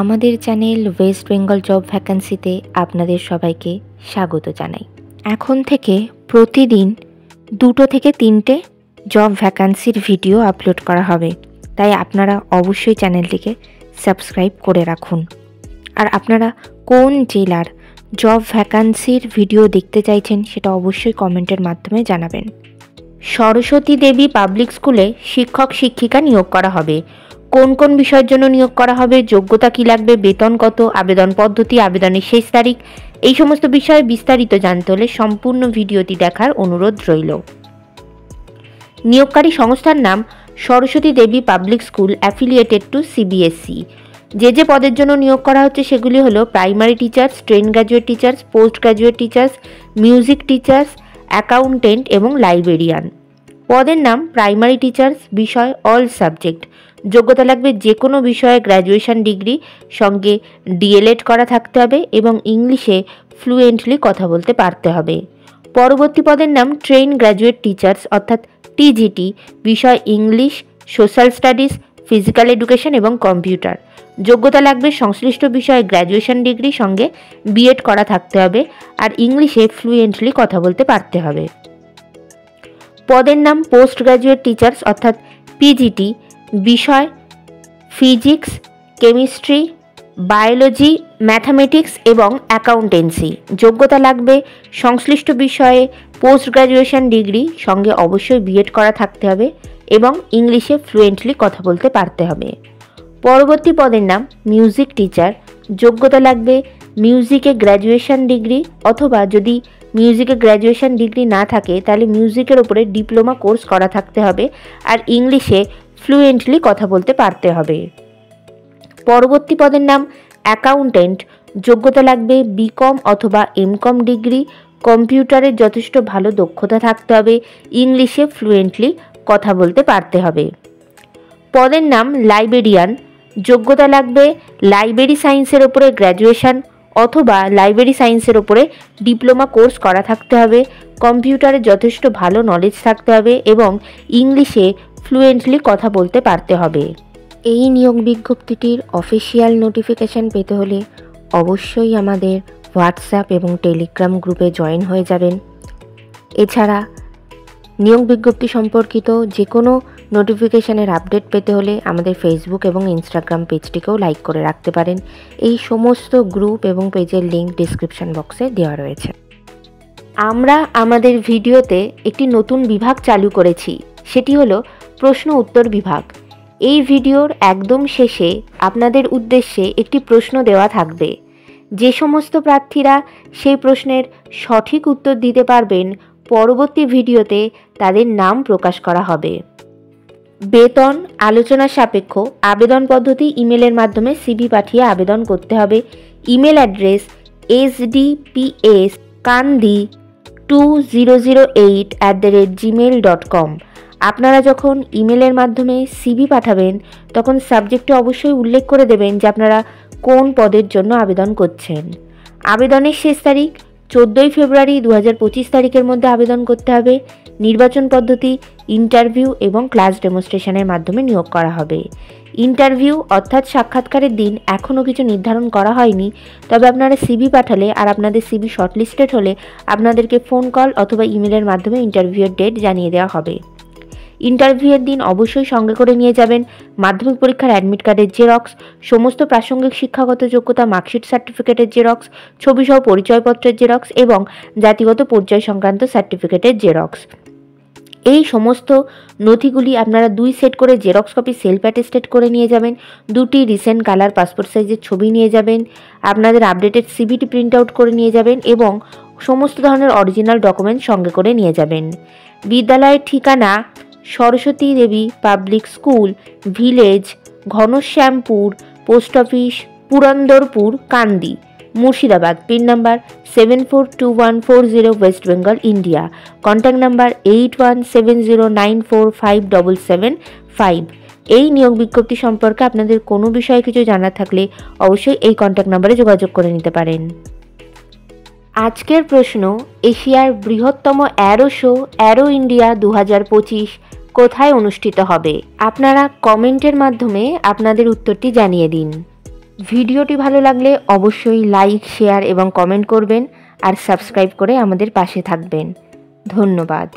আমাদের channel West Bengal job ভ্যাকান্সিতে আপনাদের সবাইকে স্বাগত জানাই। এখন থেকে প্রতিদিন 2 থেকে 3টে জব ভ্যাকান্সির ভিডিও আপলোড করা হবে, তাই আপনারা অবশ্যই চ্যানেলটিকে সাবস্ক্রাইব করে রাখুন। আর আপনারা কোন জেলার জব ভ্যাকান্সির ভিডিও দেখতে চাইছেন সেটা অবশ্যই কমেন্টের মাধ্যমে জানাবেন। সরস্বতী দেবী পাবলিক স্কুলে শিক্ষক শিক্ষিকা নিয়োগ করা হবে। কোন কোন বিষয়ের জন্য নিয়োগ করা হবে, যোগ্যতা কী লাগবে, বেতন কত, আবেদন পদ্ধতি, আবেদনের শেষ তারিখ, এই সমস্ত বিষয়ে বিস্তারিত জানতে হলে সম্পূর্ণ ভিডিওটি দেখার অনুরোধ রইল। নিয়োগকারী সংস্থার নাম Saraswati Devi public school affiliated to CBSE. যে পদের জন্য নিয়োগ করা হচ্ছে সেগুলি হলো primary teachers, train graduate teachers, post graduate teachers, music teachers, accountant এবং লাইব্রেরিয়ান। পদের নাম প্রাইমারি টিচার্স, বিষয় অল সাবজেক্ট। যোগ্যতা লাগবে যে কোনো বিষয়ে গ্র্যাজুয়েশন ডিগ্রি, সঙ্গে ডিএলএড করা থাকতে হবে এবং ইংলিশে ফ্লুয়েন্টলি কথা বলতে পারতে হবে। পরবর্তী পদের নাম ট্রেন গ্র্যাজুয়েট টিচার্স অর্থাৎ টিজিটি, বিষয় English, social studies, physical education এবং কম্পিউটার। যোগ্যতা লাগবে সংশ্লিষ্ট বিষয়ে গ্র্যাজুয়েশন ডিগ্রি, সঙ্গে বিএড করা থাকতে হবে আর ইংলিশে ফ্লুয়েন্টলি কথা বলতে পারতে হবে। পদের নাম পোস্ট গ্র্যাজুয়েট টিচার্স অর্থাৎ পিজিটি, বিষয় ফিজিক্স, কেমিস্ট্রি, বায়োলজি, ম্যাথামেটিক্স এবং অ্যাকাউন্টেন্সি। যোগ্যতা লাগবে সংশ্লিষ্ট বিষয়ে পোস্ট গ্র্যাজুয়েশন ডিগ্রি, সঙ্গে অবশ্যই বিএড করা থাকতে হবে এবং ইংলিশে ফ্লুয়েন্টলি কথা বলতে পারতে হবে। পরবর্তী পদের নাম মিউজিক টিচার। যোগ্যতা লাগবে মিউজিকে গ্র্যাজুয়েশন ডিগ্রি, অথবা যদি মিউজিকে গ্র্যাজুয়েশন ডিগ্রি না থাকে তাহলে মিউজিকের ওপরে ডিপ্লোমা কোর্স করা থাকতে হবে আর ইংলিশে ফ্লুয়েন্টলি কথা বলতে পারতে হবে। পরবর্তী পদের নাম অ্যাকাউন্টেন্ট। যোগ্যতা লাগবে বিকম অথবা এমকম ডিগ্রি, কম্পিউটারের যথেষ্ট ভালো দক্ষতা থাকতে হবে, ইংলিশে ফ্লুয়েন্টলি কথা বলতে পারতে হবে। পদের নাম লাইব্রেরিয়ান। যোগ্যতা লাগবে লাইব্রেরি সায়েন্সের ওপরে গ্র্যাজুয়েশন অথবা লাইব্রেরি সায়েন্সের ওপরে ডিপ্লোমা কোর্স করা থাকতে হবে, কম্পিউটারে যথেষ্ট ভালো নলেজ থাকতে হবে এবং ইংলিশে ফ্লুয়েন্টলি কথা বলতে পারতে হবে। এই নিয়োগ বিজ্ঞপ্তিটির অফিসিয়াল নোটিফিকেশান পেতে হলে অবশ্যই আমাদের হোয়াটসঅ্যাপ এবং টেলিগ্রাম গ্রুপে জয়েন হয়ে যাবেন। এছাড়া নিয়োগ বিজ্ঞপ্তি সম্পর্কিত যে কোনো নোটিফিকেশানের আপডেট পেতে হলে আমাদের ফেসবুক এবং ইনস্টাগ্রাম পেজটিকেও লাইক করে রাখতে পারেন। এই সমস্ত গ্রুপ এবং পেজের লিঙ্ক ডিসক্রিপশন বক্সে দেওয়া রয়েছে। আমরা আমাদের ভিডিওতে একটি নতুন বিভাগ চালু করেছি, সেটি হলো প্রশ্ন উত্তর বিভাগ। এই ভিডিওর একদম শেষে আপনাদের উদ্দেশ্যে একটি প্রশ্ন দেওয়া থাকবে। যে সমস্ত প্রার্থীরা সেই প্রশ্নের সঠিক উত্তর দিতে পারবেন পরবর্তী ভিডিওতে তাদের নাম প্রকাশ করা হবে। বেতন আলোচনা সাপেক্ষ। আবেদন পদ্ধতি ইমেলের মাধ্যমে সিভি পাঠিয়ে আবেদন করতে হবে। Email address sdps2008@gmail.com। আপনারা যখন ইমেলের মাধ্যমে সিভি পাঠাবেন তখন সাবজেক্টে অবশ্যই উল্লেখ করে দেবেন যে আপনারা কোন পদের জন্য আবেদন করছেন। আবেদনের শেষ তারিখ 14 ফেব্রুয়ারি 2025 তারিখের মধ্যে আবেদন করতে হবে। নির্বাচন পদ্ধতি ইন্টারভিউ এবং ক্লাস ডেমনস্ট্রেশনের মাধ্যমে নিয়োগ করা হবে। ইন্টারভিউ অর্থাৎ সাক্ষাৎকারের দিন এখনও কিছু নির্ধারণ করা হয়নি, তবে আপনারা সিভি পাঠালে আর আপনাদের সিভি শর্টলিস্টেড হলে আপনাদেরকে ফোন কল অথবা ইমেলের মাধ্যমে ইন্টারভিউয়ের ডেট জানিয়ে দেওয়া হবে। ইন্টারভিউয়ের দিন অবশ্যই সঙ্গে করে নিয়ে যাবেন মাধ্যমিক পরীক্ষার অ্যাডমিট কার্ডের জেরক্স, সমস্ত প্রাসঙ্গিক শিক্ষাগত যোগ্যতা মার্কশিট সার্টিফিকেটের জেরক্স, ছবিসহ পরিচয়পত্রের জেরক্স এবং জাতিগত পরিচয় সংক্রান্ত সার্টিফিকেটের জেরক্স। এই সমস্ত নথিগুলি আপনারা 2 সেট করে জেরক্স কপি সেলফ অ্যাটেস্টেড করে নিয়ে যাবেন। 2টি রিসেন্ট কালার পাসপোর্ট সাইজের ছবি নিয়ে যাবেন। আপনাদের আপডেটেড সিভিটি প্রিন্ট আউট করে নিয়ে যাবেন এবং সমস্ত ধরনের অরিজিনাল ডকুমেন্ট সঙ্গে করে নিয়ে যাবেন। বিদ্যালয়ের ঠিকানা Saraswati Devi public school, village Ghanshyampur, post office Purandarpur, Kandi, Murshidabad. Pin number 742140, West Bengal, India. Contact number 8170945775। এই নিয়োগ বিজ্ঞপ্তি সম্পর্কে আপনাদের কোনো বিষয়ে কিছু জানার থাকলে অবশ্যই এই কন্ট্যাক্ট নাম্বারে যোগাযোগ করে নিতে পারেন। আজকের প্রশ্ন, এশিয়ার বৃহত্তম অ্যারো শো অ্যারো ইন্ডিয়া 2025 কোথায় অনুষ্ঠিত হবে? আপনারা কমেন্টের মাধ্যমে আপনাদের উত্তরটি জানিয়ে দিন। ভিডিওটি ভালো লাগলে অবশ্যই লাইক, শেয়ার এবং কমেন্ট করবেন আর সাবস্ক্রাইব করে আমাদের পাশে থাকবেন। ধন্যবাদ।